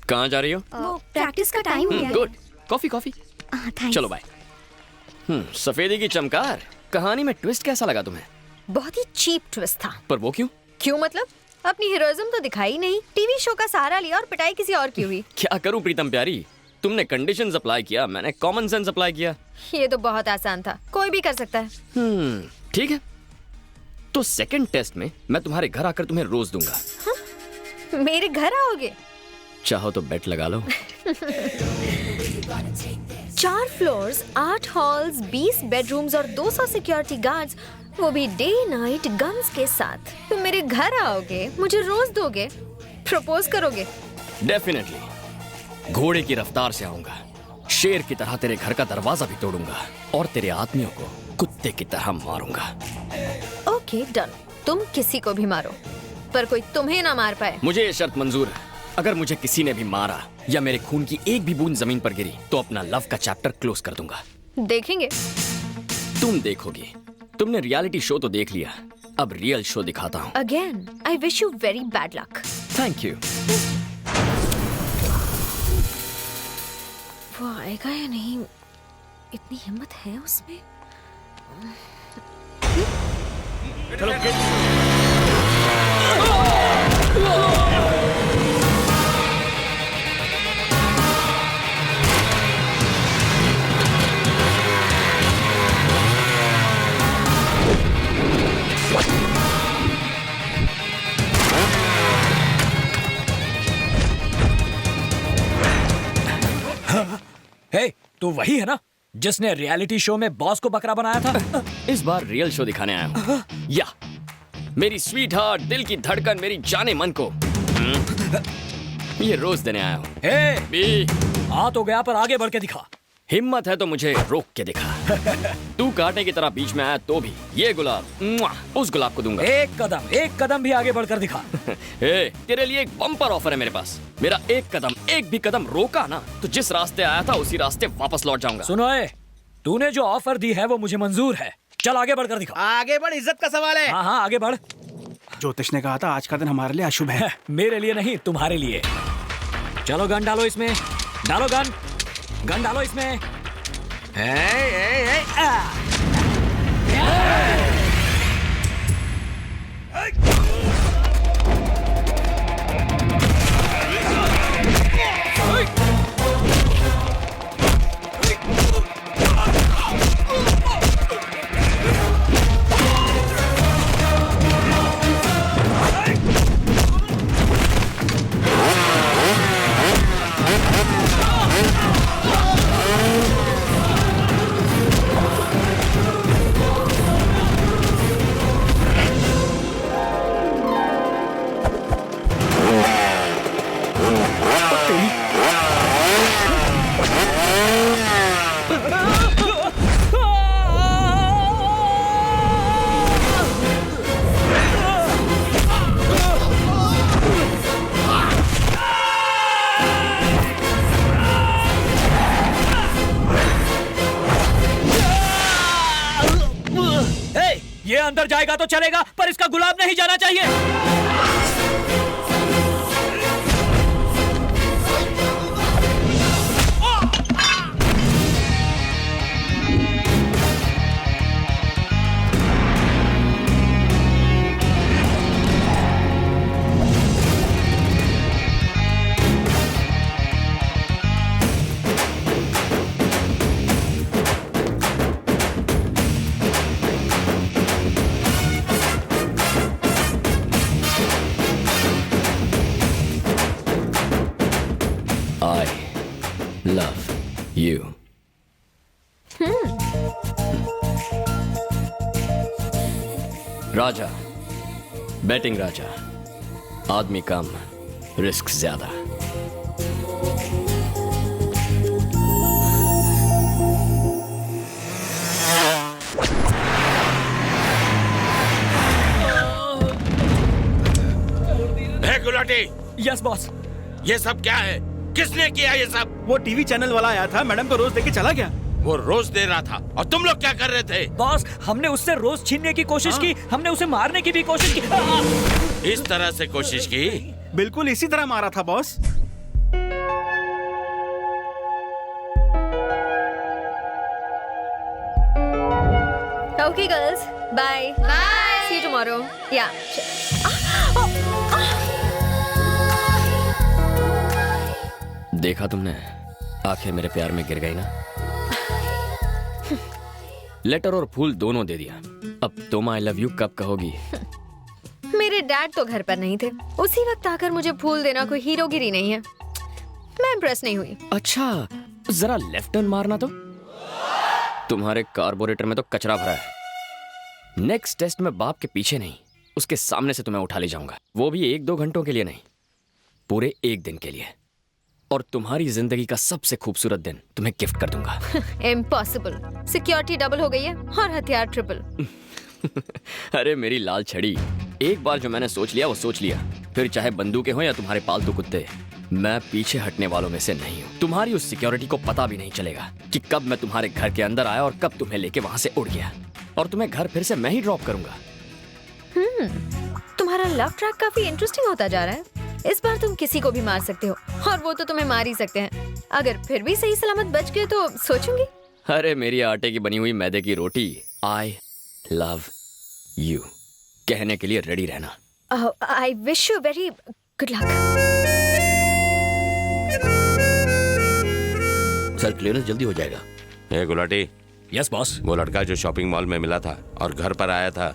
कहाँ जा रही हो? प्रैक्टिस का टाइम हो गया। गुड। Coffee coffee. थैंक्स। चलो बाय। सफेदी की चमकार, कहानी में ट्विस्ट कैसा लगा तुम्हें? बहुत ही चीप ट्विस्ट था। पर वो क्यों? क्यों मतलब? अपनी हीरोइज्म तो दिखाई नहीं, टीवी शो का सहारा लिया और पिटाई किसी और की हुई। क्या करूं प्रीतम प्यारी, तुमने कंडीशंस अप्लाई किया, मैंने कॉमन सेंस अप्लाई किया। ये तो बहुत आसान था, कोई भी कर सकता है। ठीक है, तो सेकंड टेस्ट में मैं तुम्हारे घर आकर तुम्हें रोज दूंगा। मेरे घर आओगे? चाहो तो बेट लगा लो। 4 फ्लोर्स, 8 हॉल्स, 20 बेडरूम्स और 200 सिक्योरिटी गार्ड्स, वो भी डे नाइट गन्स के साथ। तुम मेरे घर आओगे, मुझे रोज दोगे, प्रपोज करोगे? डेफिनेटली। घोड़े की रफ्तार से आऊंगा, शेर की तरह तेरे घर का दरवाजा भी तोड़ूंगा और तेरे आदमियों को कुत्ते की तरह मारूंगा। ओके डन, तुम किसी को भी मारो, पर कोई तुम्हें ना मार पाए। मुझे ये शर्त मंजूर है, अगर मुझे किसी ने भी मारा या मेरे खून की एक भी बूंद जमीन पर गिरी तो अपना लव का चैप्टर क्लोज कर दूंगा। देखेंगे। तुम देखोगी। तुमने रियलिटी शो तो देख लिया, अब रियल शो दिखाता हूँ। Again I wish you very bad luck. Thank you. वो आएगा या नहीं? इतनी हिम्मत है उसमें? चलो हे, तू वही है ना जिसने रियलिटी शो में बॉस को बकरा बनाया था? इस बार रियल शो दिखाने आया हूँ। या मेरी स्वीट हार्ट, दिल की धड़कन, मेरी जाने मन को ये रोज देने आया हूँ। हे, बी आ तो गया पर आगे बढ़ के दिखा। हिम्मत है तो मुझे रोक के दिखा। तू कांटे की तरह बीच में आया तो भी ये गुलाब उस गुलाब को दूंगा। एक कदम भी आगे बढ़कर दिखा। ए, तेरे लिए एक बम्पर ऑफर है मेरे पास। मेरा एक भी कदम रोका ना तो जिस रास्ते आया था उसी रास्ते वापस लौट जाऊंगा। सुनो ए, तूने जो ऑफर दी है वो मुझे मंजूर है। चल आगे बढ़कर दिखा। आगे बढ़, इज्जत का सवाल है। हाँ आगे बढ़। ज्योतिष ने कहा था आज का दिन हमारे लिए अशुभ है। मेरे लिए नहीं, तुम्हारे लिए। चलो गन डालो इसमें, डालो गन डालो इसमें। ये अंदर जाएगा तो चलेगा पर इसका गुलाब नहीं जाना चाहिए। love you. राजा, बैटिंग राजा, आदमी कम, रिस्क ज्यादा। Gulati, yes boss. ये सब क्या है? किसने किया ये सब? वो टीवी चैनल वाला आया था, मैडम को रोज देके चला गया। वो रोज दे रहा था और तुम लोग क्या कर रहे थे? बॉस, हमने उससे रोज छीनने की कोशिश की, हमने उसे मारने की भी कोशिश की। इस तरह से कोशिश की बिल्कुल इसी तरह मारा था boss. Okay, girls. Bye. Bye. See you tomorrow. Yeah. देखा तुमने, आंखें मेरे प्यार में गिर गई ना। लेटर और फूल दोनों दे दिया। अब तुम आई लव यू कब कहोगी? मेरे डैड तो घर पर नहीं थे। उसी वक्त आकर मुझे फूल देना कोई हीरोगिरी नहीं है। मैं इम्प्रेस नहीं हुई। अच्छा, जरा लेफ्ट टर्न मारना तो। तुम्हारे कार्बोरेटर में तो कचरा भरा है। नेक्स्ट टेस्ट में बाप के पीछे नहीं, उसके सामने से तुम्हें उठा ले जाऊंगा। वो भी 1-2 घंटों के लिए नहीं, पूरे 1 दिन के लिए। और तुम्हारी जिंदगी का सबसे खूबसूरत दिन तुम्हें गिफ्ट कर दूंगा। इम्पॉसिबल। सिक्योरिटी डबल हो गई है और हथियार ट्रिपल। अरे मेरी लाल छड़ी, एक बार जो मैंने सोच लिया वो सोच लिया। फिर चाहे बंदूकें हो या तुम्हारे पालतू कुत्ते, मैं पीछे हटने वालों में से नहीं हूँ। तुम्हारी उस सिक्योरिटी को पता भी नहीं चलेगा कि कब मैं तुम्हारे घर के अंदर आया और कब तुम्हें लेके वहां से उड़ गया। और तुम्हें घर फिर से मैं ही ड्रॉप करूंगा। तुम्हारा लव ट्रैक काफी इंटरेस्टिंग होता जा रहा है। इस बार तुम किसी को भी मार सकते हो और वो तो तुम्हें मार ही सकते हैं। अगर फिर भी सही सलामत बच गए तो सोचूंगी। अरे मेरी आटे की बनी हुई मैदे की रोटी, आई लव यू कहने के लिए रेडी रहना। I wish you very good luck. Sir clearance जल्दी हो जाएगा। ए गुलाटी, यस बॉस। वो लड़का जो शॉपिंग मॉल में मिला था और घर पर आया था,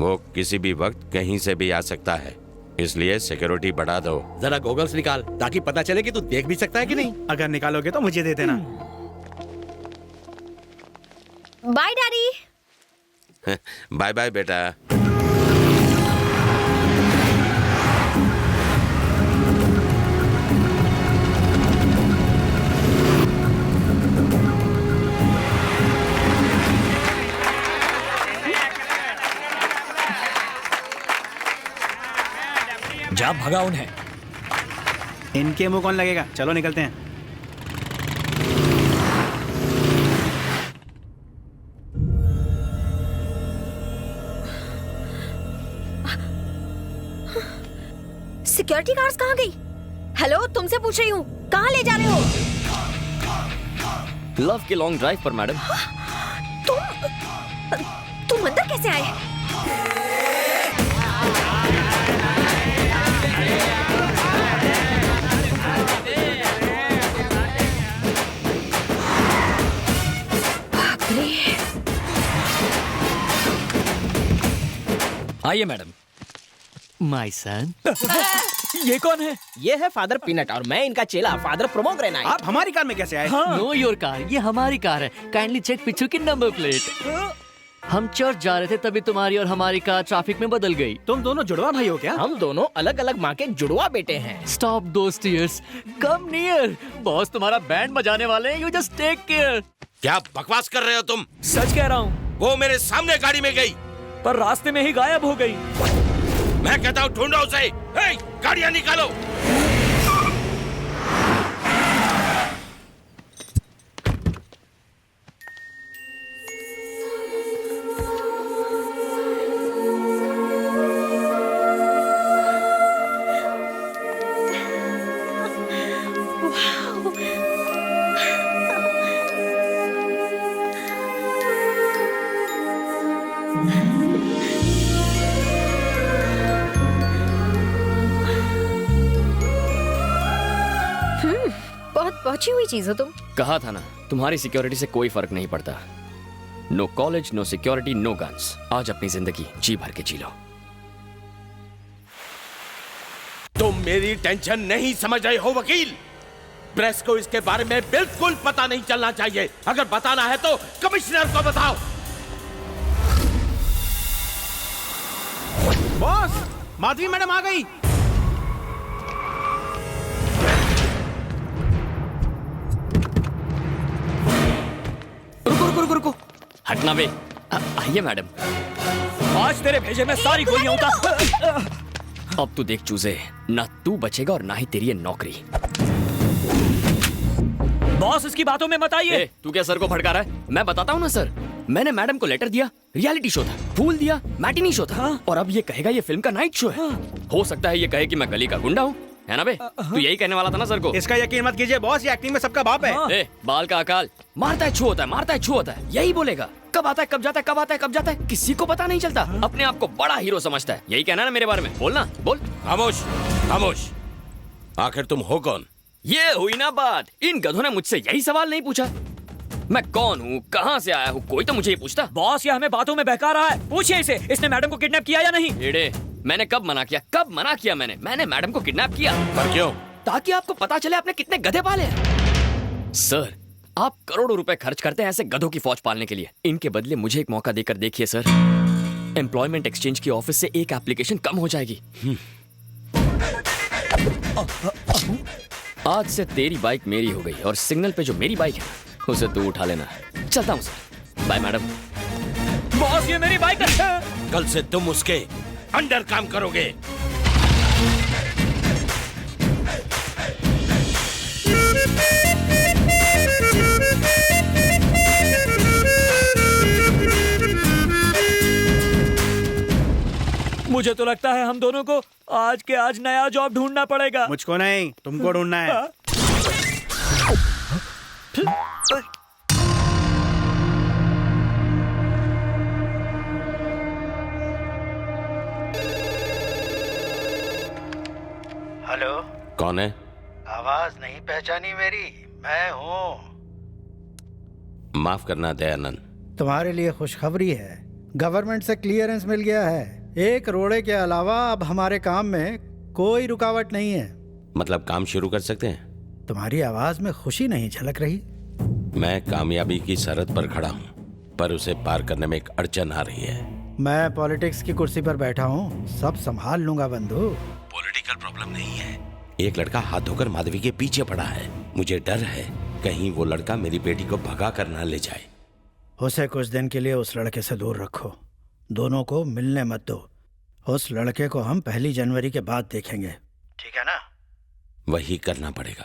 वो किसी भी वक्त कहीं से भी आ सकता है, इसलिए सिक्योरिटी बढ़ा दो। जरा गॉगल्स निकाल ताकि पता चले कि तू देख भी सकता है कि नहीं। अगर निकालोगे तो मुझे दे देना। Bye daddy. बाय बाय बेटा। जा भगा उन्हें। इनके मुंह कौन लगेगा? चलो निकलते हैं। सिक्योरिटी गार्ड्स कहाँ गई? हेलो, तुमसे पूछ रही हूँ, कहाँ ले जा रहे हो? लव के लॉन्ग ड्राइव पर मैडम। तुम अंदर कैसे आए? आइए मैडम। My son. ये कौन है? ये है फादर पीनट और मैं इनका चेला फादर प्रोमोग्रेनाइट। आप हमारी कार में कैसे आए? नो योर कार, ये हमारी कार है। काइंडली चेक पीछे की नंबर प्लेट। हम चर्च जा रहे थे तभी तुम्हारी और हमारी कार ट्रैफिक में बदल गई। तुम दोनों जुड़वा भाई हो क्या? हम दोनों अलग अलग माँ के जुड़वा बेटे हैं। स्टॉप दोस टीयर्स, कम नियर। बॉस तुम्हारा बैंड बजाने वाले हैं, यू जस्ट टेक केयर। क्या बकवास कर रहे हो तुम? सच कह रहा हूँ। वो मेरे सामने गाड़ी में गई पर रास्ते में ही गायब हो गई। मैं कहता हूँ ढूंढो उसे। हे, गाड़ियां निकालो। पहुंची हुई चीज हो तुम। कहा था ना, तुम्हारी सिक्योरिटी से कोई फर्क नहीं पड़ता। No college, no security, no guns. आज अपनी जिंदगी जी भर के जी लो। तुम मेरी टेंशन नहीं समझ रहे हो वकील। प्रेस को इसके बारे में बिल्कुल पता नहीं चलना चाहिए। अगर बताना है तो कमिश्नर को बताओ। बॉस, माधवी मैडम आ गई। रुको। हटना बे। आइए मैडम। आज तेरे भेजे में सारी गोलियां उतार। अब तू देख चूजे, ना तू बचेगा और ना ही तेरी ये नौकरी। बॉस इसकी बातों में मत आइए। तू क्या सर को भड़का रहा है? मैं बताता हूँ ना सर। मैंने मैडम को लेटर दिया रियलिटी शो था, फूल दिया मैटिनी शो था, और अब ये कहेगा ये फिल्म का नाइट शो है। हो सकता है ये कहे कि मैं गली का गुंडा हूँ, है ना बे? तू यही कहने वाला था ना सर को? इसका यकीन मत कीजिए बॉस, ये एक्टिंग में सबका बाप है। ए, बाल का अकाल, मारता है छू होता है, मारता है छू होता है, यही बोलेगा। कब आता है कब जाता है, कब आता है कब जाता है, किसी को पता नहीं चलता। अपने आप को बड़ा हीरो समझता है, यही कहना ना मेरे बारे में? बोलना बोल। खामोश खामोश, आखिर तुम हो कौन? ये हुई ना बात, इन गधों ने मुझसे यही सवाल नहीं पूछा। मैं कौन हूँ, कहाँ से आया हूँ, कोई तो मुझे ये पूछता। बॉस, ये हमें बातों में बहका रहा है। पूछिए इसे, इसने मैडम को किडनैप किया या नहीं? एड़े, मैंने कब मना किया, कब मना किया मैंने मैडम को किडनैप किया। पर क्यों? ताकि आपको पता चले आपने कितने गधे पाले हैं। सर, आप करोड़ों रुपए खर्च करते हैं ऐसे गधों की फौज पालने के लिए। इनके बदले मुझे एक मौका देकर देखिए सर, एम्प्लॉयमेंट एक्सचेंज की ऑफिस से एक एप्लीकेशन कम हो जाएगी। आज से तेरी बाइक मेरी हो गई, और सिग्नल पे जो मेरी बाइक है उसे तू उठा लेना। चलता हूँ सर, बाय मैडम। बॉस, ये मेरी बाइक है। कल से तुम उसके अंडर काम करोगे। मुझे तो लगता है हम दोनों को आज के आज नया जॉब ढूंढना पड़ेगा। मुझको नहीं, तुमको ढूंढना है। हेलो, कौन है? आवाज नहीं पहचानी मेरी? मैं हूँ। माफ करना दयानंद, तुम्हारे लिए खुशखबरी है, गवर्नमेंट से क्लियरेंस मिल गया है। एक रोड़े के अलावा अब हमारे काम में कोई रुकावट नहीं है। मतलब काम शुरू कर सकते हैं? तुम्हारी आवाज में खुशी नहीं झलक रही। मैं कामयाबी की सरहद पर खड़ा हूँ, पर उसे पार करने में एक अड़चन आ रही है। मैं पॉलिटिक्स की कुर्सी पर बैठा हूँ, सब संभाल लूंगा बंधु। पॉलिटिकल प्रॉब्लम नहीं है। एक लड़का हाथ धोकर माधवी के पीछे पड़ा है। मुझे डर है कहीं वो लड़का मेरी बेटी को भगा कर ना ले जाए। उसे कुछ दिन के लिए उस लड़के से दूर रखो, दोनों को मिलने मत दो। उस लड़के को हम 1 जनवरी के बाद देखेंगे, ठीक है ना? वही करना पड़ेगा।